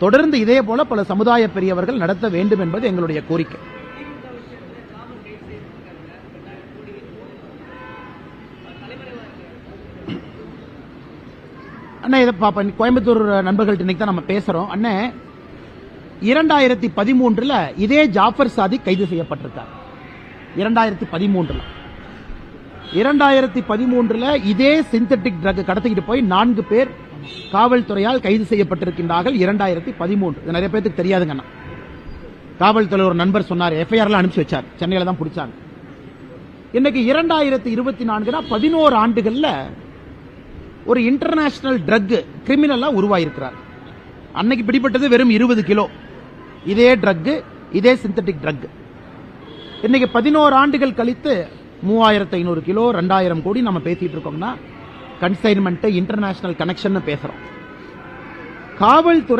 தொடர்ந்து இதே போல பல சமுதாய பெரியவர்கள் நடத்த வேண்டும் என்பது எங்களுடைய கோரிக்கை. அண்ணா இதை பாப்பா, கோயம்புத்தூர் நண்பர்கள்ட்ட இன்னைக்கு தான் நம்ம பேசுறோம். அண்ணே 2013 இதே ஜாஃபர் சாதிக் கைது செய்யப்பட்டிருக்கார். 2013 இதே சிந்தட்டிக் ட்ரக் கடத்திக்கிட்டு போய் 4 பேர் காவல்துறையால் கைது செய்யப்பட்டிருக்கின்றார்கள். 2013 நிறைய பேருக்கு தெரியாதுங்கண்ணா. காவல்துறை ஒரு நண்பர் சொன்னார், எஃப்ஐஆர் அனுப்பிச்சு வச்சார், சென்னையில தான் பிடிச்சாங்க. இன்னைக்கு 2024 11 ஆண்டுகள்ல ஒரு இன்டர்நேஷனல் ட்ரக் கிரிமினலா உருவாயிருக்கிறார். அன்னைக்கு பிடிப்பட்டது வெறும் 20 கிலோ இதே ட்ரக், இதே சிந்தட்டிக் ட்ரக். இன்னைக்கு 11 ஆண்டுகள் கழித்து 3500 கிலோ 2000 கோடி நம்ம பேசிட்டு இருக்கோம்னா கன்சைன்மெண்ட் இன்டர்நேஷனல் கனெக்ஷன் பேசுறோம். காவல்துறை